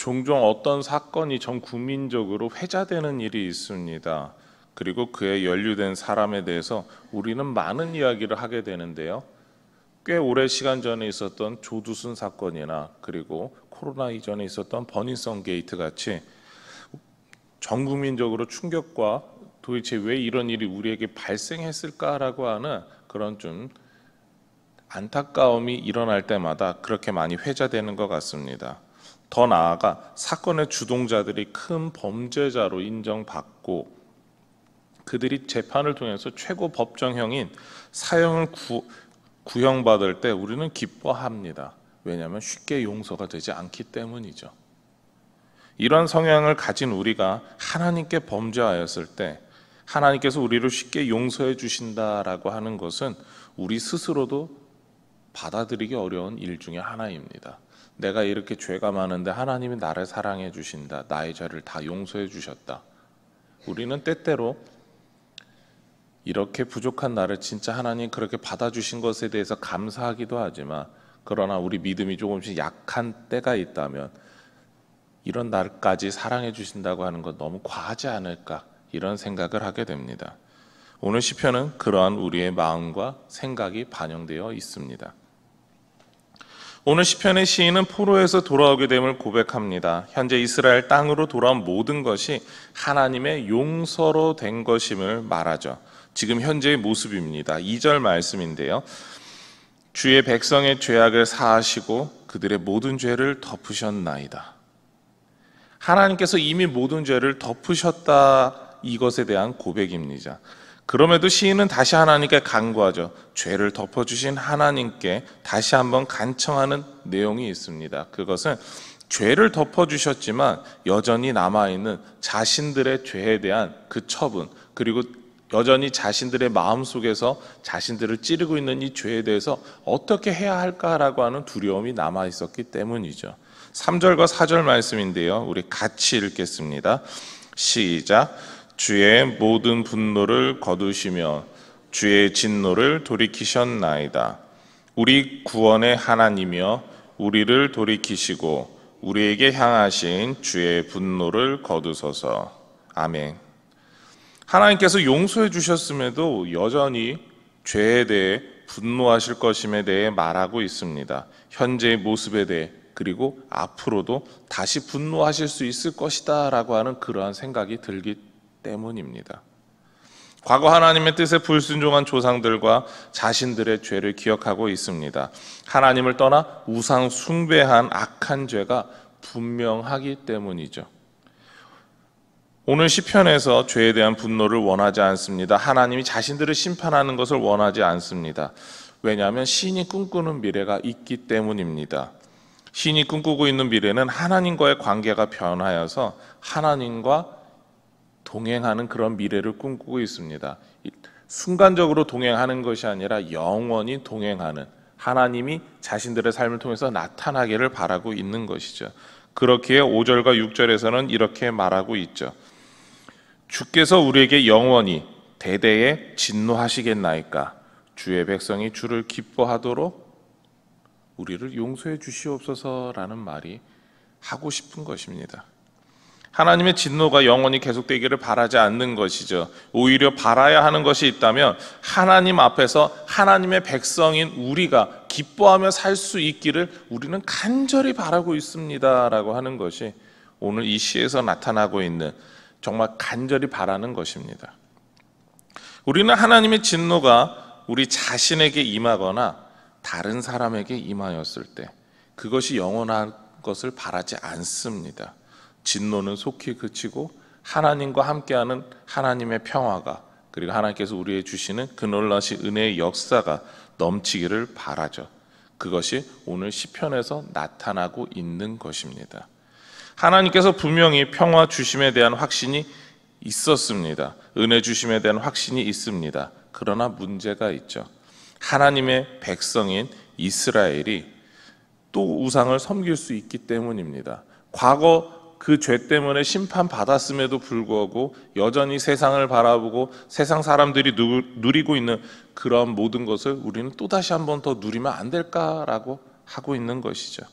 종종 어떤 사건이 전 국민적으로 회자되는 일이 있습니다. 그리고 그에 연루된 사람에 대해서 우리는 많은 이야기를 하게 되는데요. 꽤 오래 시간 전에 있었던 조두순 사건이나 그리고 코로나 이전에 있었던 버닝썬 게이트 같이 전 국민적으로 충격과 도대체 왜 이런 일이 우리에게 발생했을까라고 하는 그런 좀 안타까움이 일어날 때마다 그렇게 많이 회자되는 것 같습니다. 더 나아가 사건의 주동자들이 큰 범죄자로 인정받고 그들이 재판을 통해서 최고 법정형인 사형을 구형받을 때 우리는 기뻐합니다. 왜냐하면 쉽게 용서가 되지 않기 때문이죠. 이런 성향을 가진 우리가 하나님께 범죄하였을 때 하나님께서 우리를 쉽게 용서해 주신다라고 하는 것은 우리 스스로도 받아들이기 어려운 일 중에 하나입니다. 내가 이렇게 죄가 많은데 하나님이 나를 사랑해 주신다. 나의 죄를 다 용서해 주셨다. 우리는 때때로 이렇게 부족한 나를 진짜 하나님 그렇게 받아주신 것에 대해서 감사하기도 하지만 그러나 우리 믿음이 조금씩 약한 때가 있다면 이런 나까지 사랑해 주신다고 하는 것 너무 과하지 않을까 이런 생각을 하게 됩니다. 오늘 시편은 그러한 우리의 마음과 생각이 반영되어 있습니다. 오늘 시편의 시인은 포로에서 돌아오게 됨을 고백합니다. 현재 이스라엘 땅으로 돌아온 모든 것이 하나님의 용서로 된 것임을 말하죠. 지금 현재의 모습입니다. 2절 말씀인데요. 주의 백성의 죄악을 사하시고 그들의 모든 죄를 덮으셨나이다. 하나님께서 이미 모든 죄를 덮으셨다 이것에 대한 고백입니다. 그럼에도 시인은 다시 하나님께 간구하죠. 죄를 덮어주신 하나님께 다시 한번 간청하는 내용이 있습니다. 그것은 죄를 덮어주셨지만 여전히 남아있는 자신들의 죄에 대한 그 처분, 그리고 여전히 자신들의 마음속에서 자신들을 찌르고 있는 이 죄에 대해서 어떻게 해야 할까라고 하는 두려움이 남아있었기 때문이죠. 3절과 4절 말씀인데요. 우리 같이 읽겠습니다. 시작. 주의 모든 분노를 거두시며 주의 진노를 돌이키셨나이다. 우리 구원의 하나님이여 우리를 돌이키시고 우리에게 향하신 주의 분노를 거두소서. 아멘. 하나님께서 용서해 주셨음에도 여전히 죄에 대해 분노하실 것임에 대해 말하고 있습니다. 현재의 모습에 대해 그리고 앞으로도 다시 분노하실 수 있을 것이다 라고 하는 그러한 생각이 들기 때문입니다. 과거 하나님의 뜻에 불순종한 조상들과 자신들의 죄를 기억하고 있습니다. 하나님을 떠나 우상 숭배한 악한 죄가 분명하기 때문이죠. 오늘 시편에서 죄에 대한 분노를 원하지 않습니다. 하나님이 자신들을 심판하는 것을 원하지 않습니다. 왜냐하면 신이 꿈꾸는 미래가 있기 때문입니다. 신이 꿈꾸고 있는 미래는 하나님과의 관계가 변하여서 하나님과 동행하는 그런 미래를 꿈꾸고 있습니다. 순간적으로 동행하는 것이 아니라 영원히 동행하는 하나님이 자신들의 삶을 통해서 나타나기를 바라고 있는 것이죠. 그렇기에 5절과 6절에서는 이렇게 말하고 있죠. 주께서 우리에게 영원히 대대에 진노하시겠나이까? 주의 백성이 주를 기뻐하도록 우리를 용서해 주시옵소서라는 말이 하고 싶은 것입니다. 하나님의 진노가 영원히 계속되기를 바라지 않는 것이죠. 오히려 바라야 하는 것이 있다면 하나님 앞에서 하나님의 백성인 우리가 기뻐하며 살 수 있기를 우리는 간절히 바라고 있습니다라고 하는 것이 오늘 이 시에서 나타나고 있는 정말 간절히 바라는 것입니다. 우리는 하나님의 진노가 우리 자신에게 임하거나 다른 사람에게 임하였을 때 그것이 영원한 것을 바라지 않습니다. 진노는 속히 그치고 하나님과 함께하는 하나님의 평화가 그리고 하나님께서 우리에게 주시는 그 놀라신 은혜의 역사가 넘치기를 바라죠. 그것이 오늘 시편에서 나타나고 있는 것입니다. 하나님께서 분명히 평화 주심에 대한 확신이 있었습니다. 은혜 주심에 대한 확신이 있습니다. 그러나 문제가 있죠. 하나님의 백성인 이스라엘이 또 우상을 섬길 수 있기 때문입니다. 과거 그 죄 때문에 심판받았음에도 불구하고 여전히 세상을 바라보고 세상 사람들이 누리고 있는 그런 모든 것을 우리는 또다시 한 번 더 누리면 안 될까라고 하고 있는 것이죠.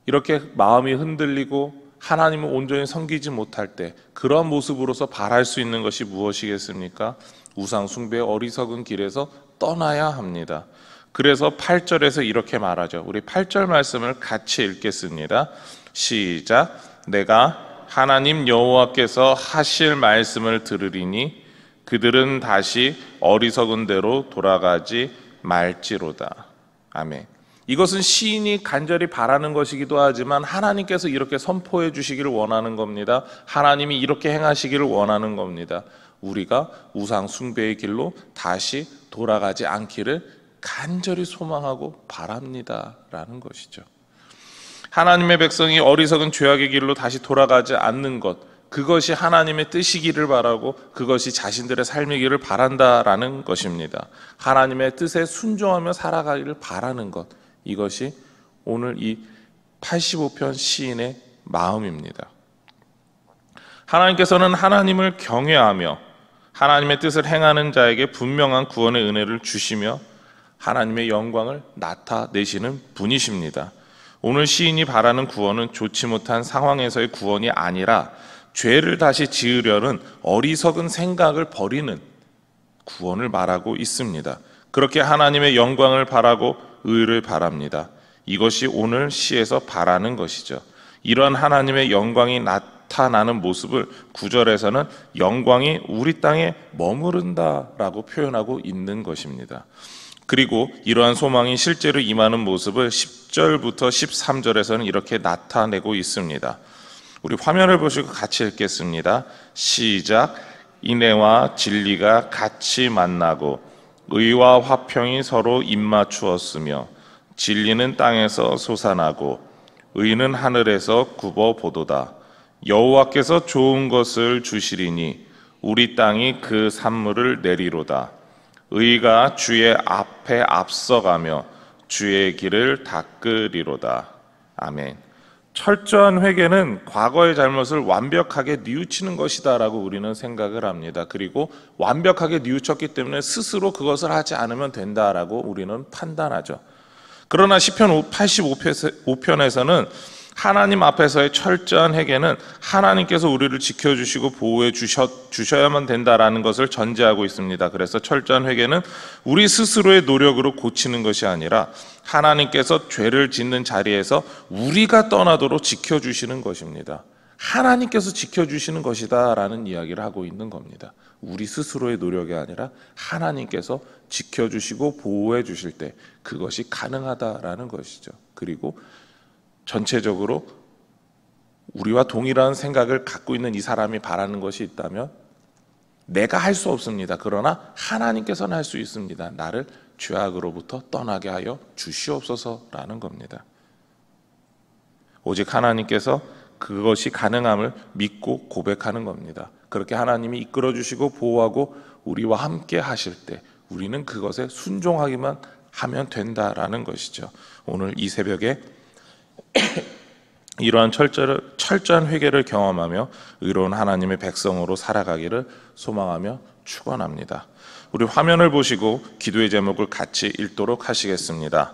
이렇게 마음이 흔들리고 하나님을 온전히 섬기지 못할 때 그런 모습으로서 바랄 수 있는 것이 무엇이겠습니까? 우상 숭배의 어리석은 길에서 떠나야 합니다. 그래서 8절에서 이렇게 말하죠. 우리 8절 말씀을 같이 읽겠습니다. 시작. 내가 하나님 여호와께서 하실 말씀을 들으리니 그들은 다시 어리석은 대로 돌아가지 말지로다. 아멘. 이것은 시인이 간절히 바라는 것이기도 하지만 하나님께서 이렇게 선포해 주시기를 원하는 겁니다. 하나님이 이렇게 행하시기를 원하는 겁니다. 우리가 우상 숭배의 길로 다시 돌아가지 않기를 간절히 소망하고 바랍니다 라는 것이죠. 하나님의 백성이 어리석은 죄악의 길로 다시 돌아가지 않는 것, 그것이 하나님의 뜻이기를 바라고 그것이 자신들의 삶이기를 바란다라는 것입니다. 하나님의 뜻에 순종하며 살아가기를 바라는 것, 이것이 오늘 이 85편 시인의 마음입니다. 하나님께서는 하나님을 경외하며 하나님의 뜻을 행하는 자에게 분명한 구원의 은혜를 주시며 하나님의 영광을 나타내시는 분이십니다. 오늘 시인이 바라는 구원은 좋지 못한 상황에서의 구원이 아니라 죄를 다시 지으려는 어리석은 생각을 버리는 구원을 말하고 있습니다. 그렇게 하나님의 영광을 바라고 의를 바랍니다. 이것이 오늘 시에서 바라는 것이죠. 이러한 하나님의 영광이 나타나는 모습을 9절에서는 영광이 우리 땅에 머무른다라고 표현하고 있는 것입니다. 그리고 이러한 소망이 실제로 임하는 모습을 10절부터 13절에서는 이렇게 나타내고 있습니다. 우리 화면을 보시고 같이 읽겠습니다. 시작. 인애와 진리가 같이 만나고 의와 화평이 서로 입맞추었으며 진리는 땅에서 솟아나고 의는 하늘에서 굽어 보도다. 여호와께서 좋은 것을 주시리니 우리 땅이 그 산물을 내리로다. 의가 주의 앞에 앞서가며 주의 길을 닦으리로다. 아멘. 철저한 회개는 과거의 잘못을 완벽하게 뉘우치는 것이다 라고 우리는 생각을 합니다. 그리고 완벽하게 뉘우쳤기 때문에 스스로 그것을 하지 않으면 된다라고 우리는 판단하죠. 그러나 시편 85편에서는 하나님 앞에서의 철저한 회개는 하나님께서 우리를 지켜주시고 보호해 주셔야만 된다라는 것을 전제하고 있습니다. 그래서 철저한 회개는 우리 스스로의 노력으로 고치는 것이 아니라 하나님께서 죄를 짓는 자리에서 우리가 떠나도록 지켜주시는 것입니다. 하나님께서 지켜주시는 것이다 라는 이야기를 하고 있는 겁니다. 우리 스스로의 노력이 아니라 하나님께서 지켜주시고 보호해 주실 때 그것이 가능하다라는 것이죠. 그리고 전체적으로 우리와 동일한 생각을 갖고 있는 이 사람이 바라는 것이 있다면 내가 할 수 없습니다. 그러나 하나님께서는 할 수 있습니다. 나를 죄악으로부터 떠나게 하여 주시옵소서라는 겁니다. 오직 하나님께서 그것이 가능함을 믿고 고백하는 겁니다. 그렇게 하나님이 이끌어 주시고 보호하고 우리와 함께 하실 때 우리는 그것에 순종하기만 하면 된다라는 것이죠. 오늘 이 새벽에 이러한 철저한 회개를 경험하며 의로운 하나님의 백성으로 살아가기를 소망하며 축원합니다. 우리 화면을 보시고 기도의 제목을 같이 읽도록 하시겠습니다.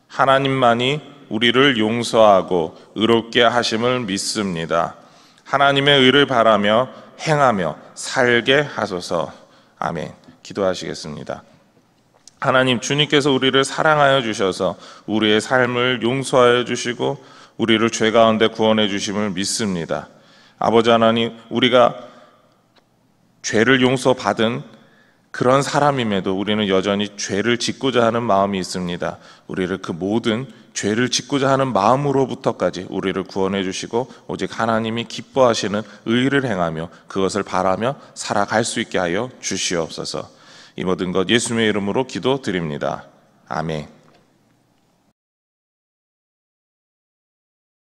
하나님만이 우리를 용서하고 의롭게 하심을 믿습니다. 하나님의 의를 바라며 행하며 살게 하소서. 아멘. 기도하시겠습니다. 하나님, 주님께서 우리를 사랑하여 주셔서 우리의 삶을 용서하여 주시고 우리를 죄 가운데 구원해 주심을 믿습니다. 아버지 하나님, 우리가 죄를 용서받은 그런 사람임에도 우리는 여전히 죄를 짓고자 하는 마음이 있습니다. 우리를 그 모든 죄를 짓고자 하는 마음으로부터까지 우리를 구원해 주시고 오직 하나님이 기뻐하시는 의를 행하며 그것을 바라며 살아갈 수 있게 하여 주시옵소서. 이 모든 것 예수님의 이름으로 기도드립니다. 아멘.